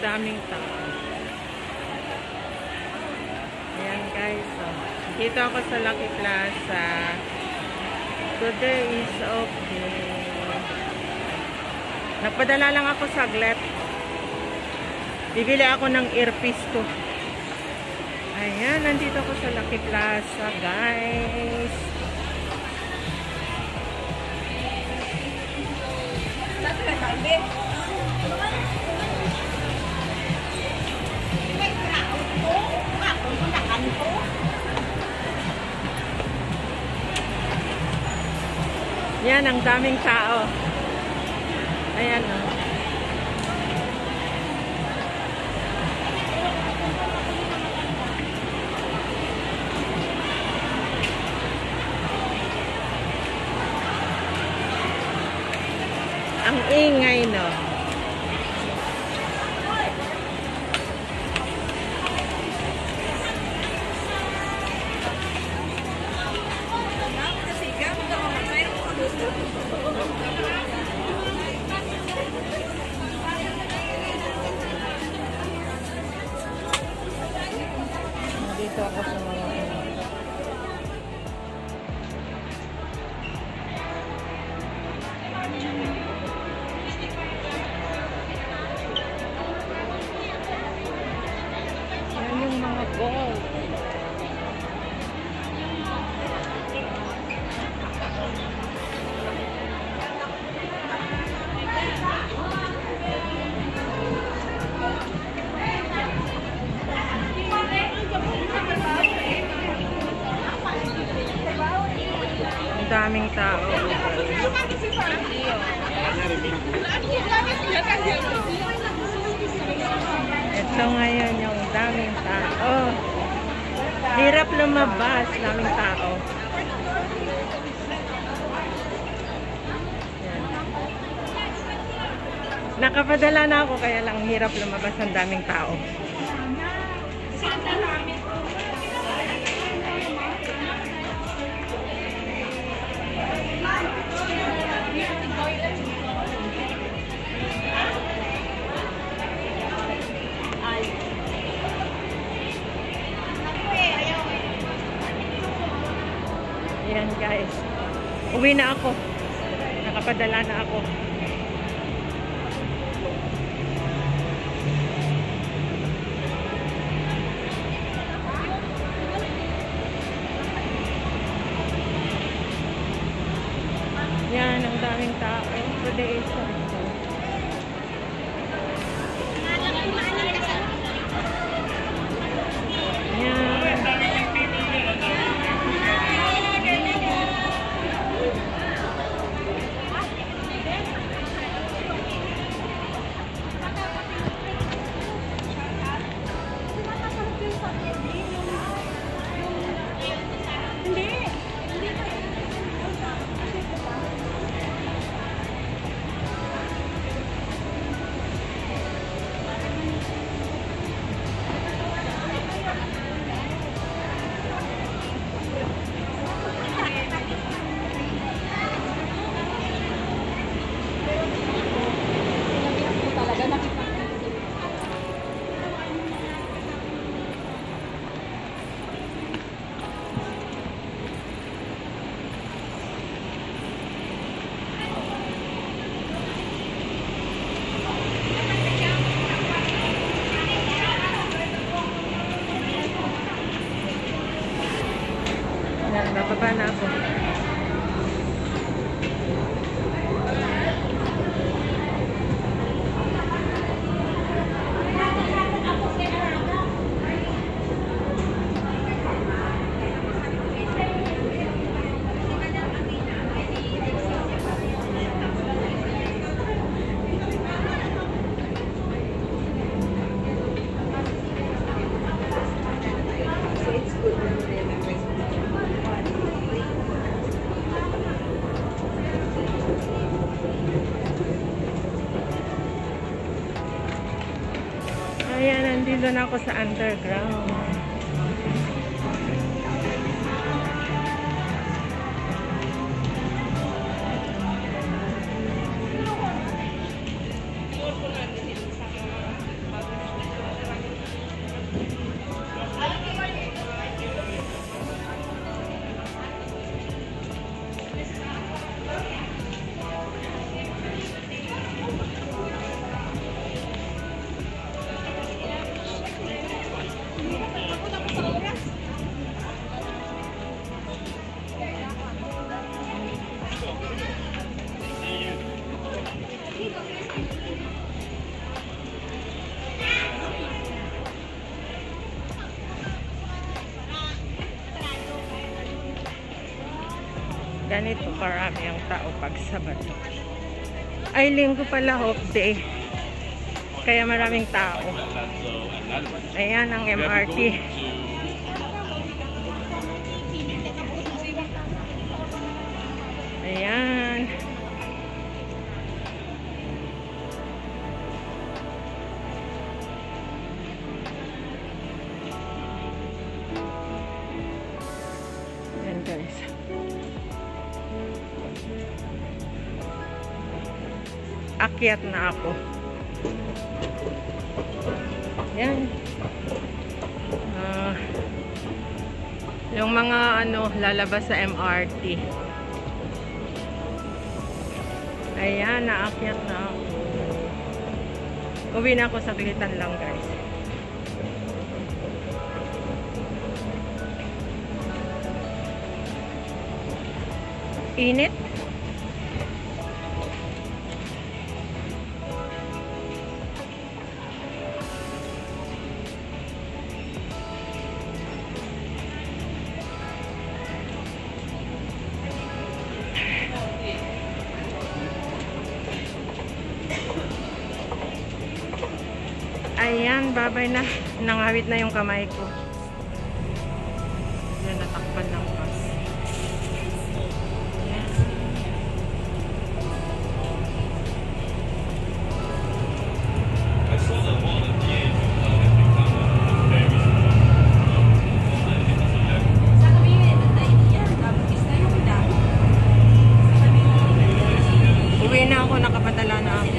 daming tao. Ayan guys. So, dito ako sa Lucky Plaza. Today is okay. Nagpadala lang ako saglit. Bibili ako ng earpiece ko. Ayan, nandito ako sa Lucky Plaza, guys. Yan, ang daming tao. Ayan, o. Ang ingay, no? Dito ako sa mga yan yung mga gold. Ang daming tao. Ito ngayon yung daming tao. Hirap lumabas, daming tao. Yan. Nakapadala na ako kaya lang hirap lumabas, ang daming tao. Ayan guys, uwi na ako, nakapadala na ako. Yan, ang daming tao. Today is Sunday. Bababa na ako. Ayan, nandito na ako sa underground. ganito karami ang tao pag Sabado. Ay, linggo pala, off day. Kaya maraming tao. Ayan ang MRT. Ayan. Ayan guys. Akyat na ako. Yan. Yung mga lalabas sa MRT. Ayan, naakyat na ako. Uwi na ako, saglitan lang guys. Init. Ayan, babay na. Nangawit na yung kamay ko. Ayan, natakpan ng bus. Ayan. Uwi na ako, nakapadala na ako.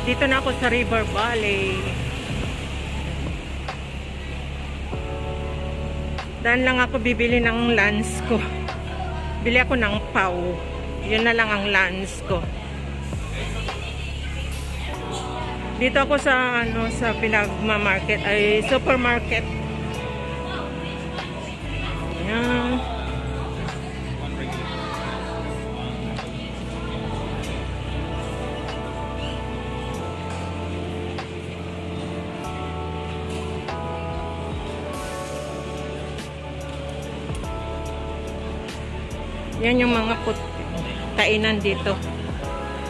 Dito na ako sa River Valley. Daan lang ako bibili ng lunch ko. Bili ako ng pau. Yun na lang ang lunch ko. Dito ako sa sa pinagma-market ay supermarket. Yan. Yan yung mga kainan dito.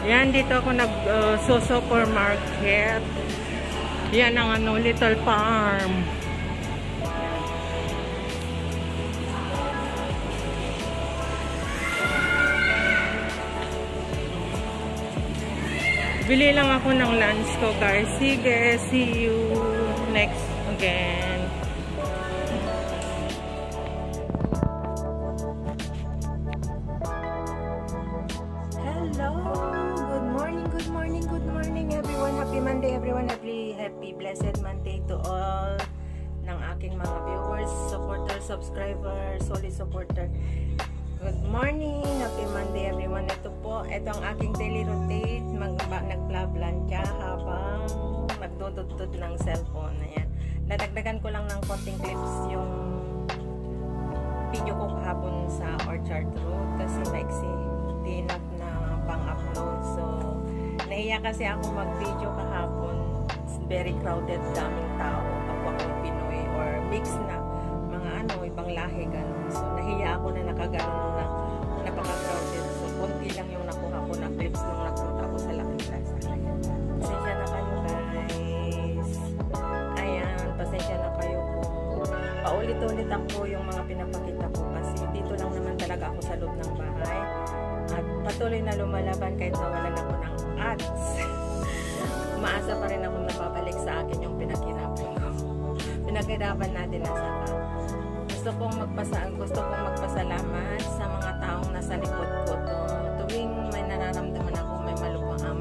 Yan, dito ako nag-supermarket. Yan ang Little Farm. Bili lang ako ng lunch ko, guys. Sige, see you next again. Happy blessed Monday to all ng aking mga viewers, supporters, subscribers, solid supporter. Good morning, happy Monday everyone. Ito ang aking daily routine. Nagblablansya habang magdududod ng cellphone. Ayan. Dadagdagan ko lang ng konting clips yung video ko kahapon sa Orchard Road kasi maiksi, di enough na pang-upload. So, nahiya kasi ako mag-video kahapon. Very crowded, daming tao, kapwa kong Pinoy or mix na mga ibang lahi ganun. So nahiya ako na nakaganon na napaka-crowded. So konti lang yung nakuha ko na clips nung nagpunta ako sa Lucky Plaza. Pasensya na kayo, guys. Ayan, pasensya na kayo kung paulit-ulit ako yung mga pinapakita ko kasi dito lang naman talaga ako sa loob ng bahay at patuloy na lumalaban kahit nawalan ako ng ads. Umaasa pa rin akong napabalik sa akin yung pinaghirapan ko. Pinaghirapan natin na saka. Gusto kong magpasalamat sa mga taong nasa likod ko. Tuwing may nararamdaman ako, may malubhang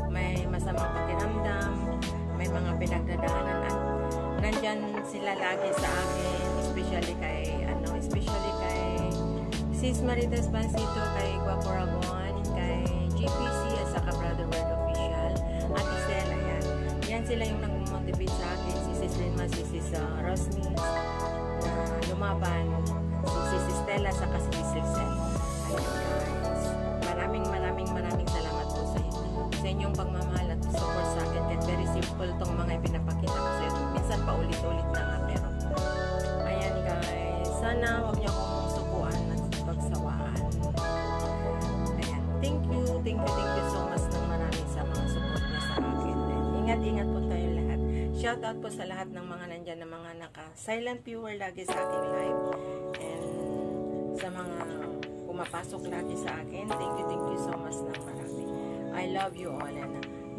may masamang pakiramdam, may mga pinagdadaanan at nandyan sila lagi sa akin, especially kay Sis Marites Pancito, kay Guapo Ragon, kay GPC at saka Brother Word Official. At Isela, yan sila yung nag-motivate sa akin. Si Sis Linma, si Sis Rosny na lumaban, si Sis Stella, saka si Sis Lizelle. Ayan, guys. Maraming salamat po sa inyo. Sa inyong pagmamahal at support sa akin. Kahit very simple tong mga ipinapakita ko sa inyo. Minsan pa ulit-ulit na nga, pero ayan, guys. Sana huwag niyo akong sukuan at pagsawaan. Ayan. Thank you so much ng maraming sa mga support niya sa akin. Ingat po tayo lahat. Shoutout po sa lahat ng mga nandyan na mga naka-silent viewer lagi sa aking live. And sa mga pumapasok lagi sa akin, thank you so much ng marami. I love you all.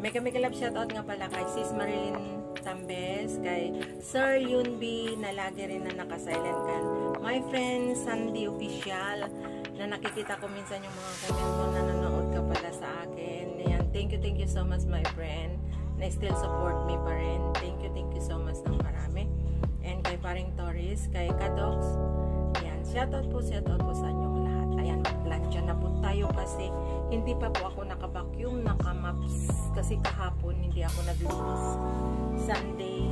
May love shoutout nga pala kay Sis Marilyn Tambes, kay Sir Yunbi na lagi rin na naka-silent kan. My friend Sandy Official na nakikita ko minsan yung mga comment mo na nanonood ka pala sa akin. Ayan, thank you so much my friend na still support me pa rin. Thank you so much ng marami. And kay Paring Torres, kay Kadox, ayan, shoutout po sa inyong lahat. Ayan, magplansya na po tayo kasi hindi pa po ako naka-vacuum, naka-maps kasi kahapon hindi ako naglubos. Sunday,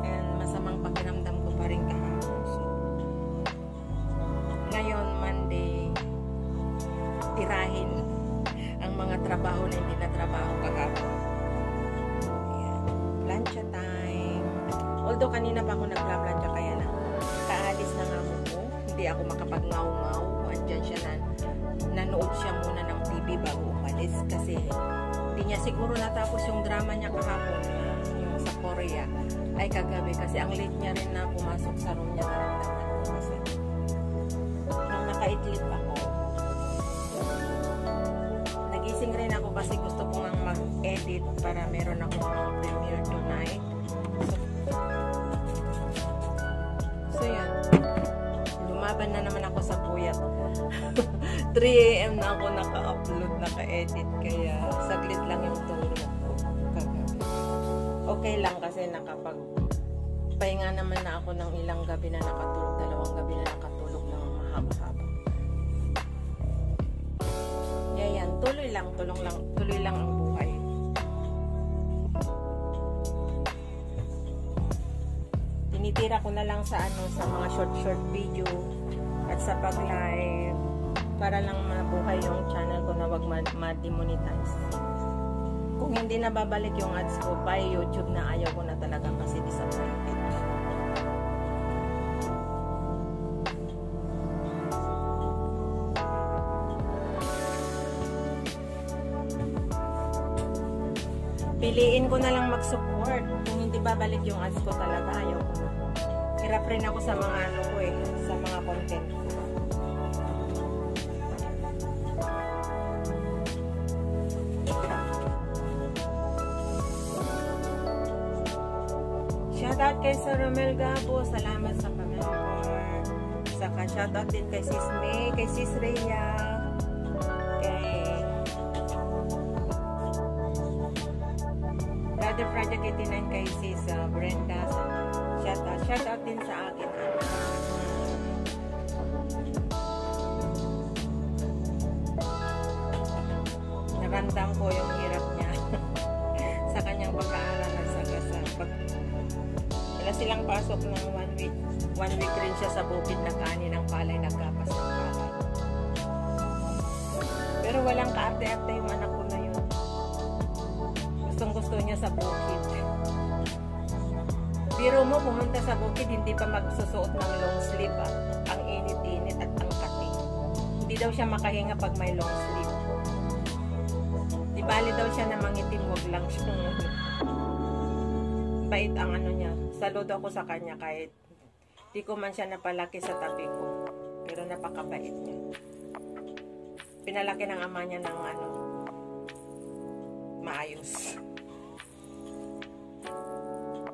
and masamang pakiramdam ko pa rin kahapon. So, ngayon, Monday, tirahin ang mga trabaho na hindi na trabaho kahapon. Ayan, plancha time. Although kanina pa ako nagpla-plancha, kaya na kaalis na nga ako. Hindi ako makapag-ngaw-ngaw. Andyan siya nanood siya muna ng TV bago umalis kasi hindi niya siguro natapos yung drama niya kahapon yung sa Korea ay kagabi kasi ang late niya rin na pumasok sa room niya, naramdaman ko kasi nung nakaidlip ako nagising rin ako kasi gusto ko nga mag-edit para meron akong premiere tonight. So yan, lumaban na naman ako sa puyat. 3 AM na ako naka-upload, naka-edit, kaya saglit lang yung tulog ko. okay lang kasi pahinga naman na ako ng ilang gabi na nakatulog, 2 gabi na nakatulog ng mahaba-haba. Yan, tuloy lang ang buhay. Tinitira ko na lang sa mga short video at sa pag-live para lang mabuhay yung channel ko na wag ma-demonetize. Kung hindi na babalik yung ads ko by YouTube na ayaw ko na talaga kasi disappointed. Piliin ko na lang mag-support. Kung hindi babalik yung ads ko talaga, ayaw ko na. Hirap rin ako sa mga sa mga content ko. Shoutout kay Sir Romel Gabo. Salamat sa pamember. Saka shoutout din kay Sis May, kay Sis Rhea, Brother Project 89, kay Sis Brenda. Shoutout din sa akin. Naramdam ko yung hirap niya sa kanyang pag-aaral at wala silang pasok ng 1 week. 1 week rin siya sa bukid na kanin ng palay, nagkapas ng palay. Pero walang kaarte-arte yung anak ko na yun. Gustong-gusto niya sa bukid. Biro mo, pumunta sa bukid, hindi pa magsusuot ng long sleeve. Ang init-init at ang kati. Hindi daw siya makahinga pag may long sleeve. Di bali daw siya na mangitim, wag lang siyang bait ang niya. Saludo ako sa kanya kahit di ko man siya napalaki sa tabi ko. Pero napakabait niya. Pinalaki ng ama niya ng maayos.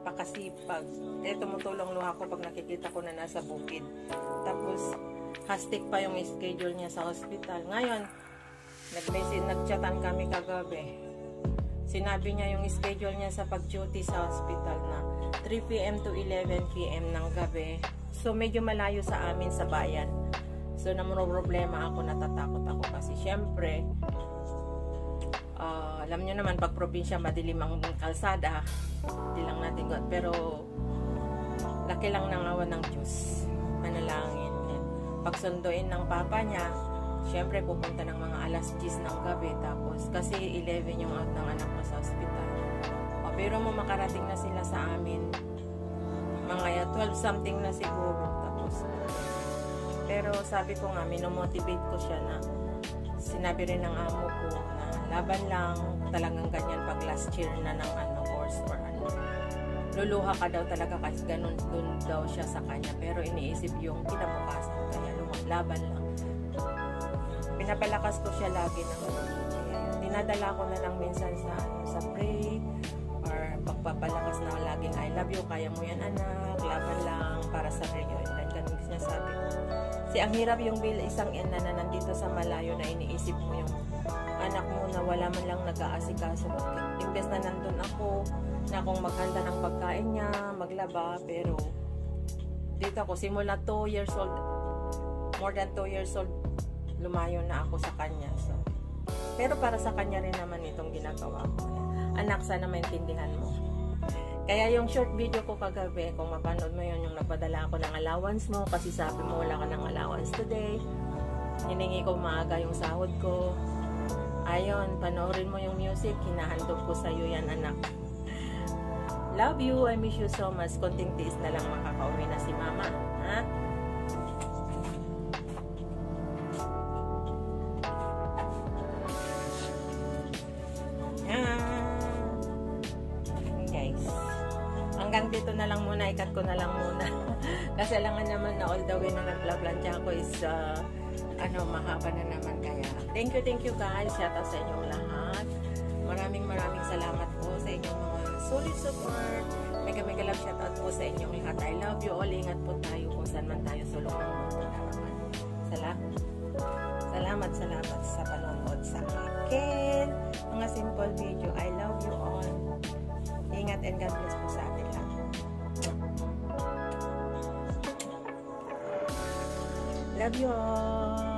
Pakasipag. Tumutulong luha ko pag nakikita ko na nasa bukid. Tapos, hastik pa yung schedule niya sa hospital. Ngayon, nagchatan kami kagabi. Sinabi niya yung schedule niya sa pag-duty sa hospital na 3 PM to 11 PM ng gabi. So, medyo malayo sa amin sa bayan. So, problema ako, natatakot ako kasi syempre, alam nyo naman, pag probinsya, madilim ang kalsada. Hindi lang natin God. Pero, laki lang ng awa ng Diyos. Manalangin. Pagsunduin ng papa niya, syempre, pupunta ng mga alas 10 ng gabi. Tapos, kasi 11 yung out ng anak ko sa hospital. Pero mo makarating na sila sa amin. Mga 12 something na siguro. Tapos, pero sabi ko nga, minomotivate ko siya na sinabi rin ng amo ko na laban lang, talagang ganyan pag last year na ng course or luluha ka daw talaga kasi ganun dun daw siya sa kanya. Pero iniisip yung kinabukasan, kaya laban lang. Pinapalakas ko siya lagi ng dinadala ko na lang minsan sa pray or pagpapalakas na laging I love you, kaya mo yan anak, laban lang para sa prayer. And ganun sinasabi ko. Kasi ang hirap yung isang ina na nandito sa malayo na iniisip mo yung anak mo na wala man lang nag-aasikaso. Imbes na nandun ako, na akong maghanda ng pagkain niya, maglaba, pero dito ako, simula 2 years old, more than 2 years old, lumayo na ako sa kanya. So, pero para sa kanya rin naman itong ginagawa ko. Anak, sana maintindihan mo. Kaya yung short video ko kagabi, kung mapanood mo yun, yung nagpadala ako ng allowance mo, kasi sabi mo wala ka ng allowance today. Hiningi ko maaga yung sahod ko. Ayun, panoorin mo yung music, hinahandog ko sa'yo yan, anak. Love you, I miss you so much. Konting tiis na lang makakauwi na si mama. Ha? Guys, hanggang dito na lang muna, ikat ko na lang muna. Kasi alangan naman na all the way na nagplaplansya ako is mahaba na naman. Kaya thank you guys, shout out sa inyong lahat. Maraming salamat po sa inyong mga solid support. Mega love shout out po sa inyong lahat. I love you all. Ingat po tayo kung saan man tayo sulong ng mundo na naman. Salamat sa panonood sa akin. Mga simple video. I love you all. Ingat and God bless po sa atin lahat. Love you all!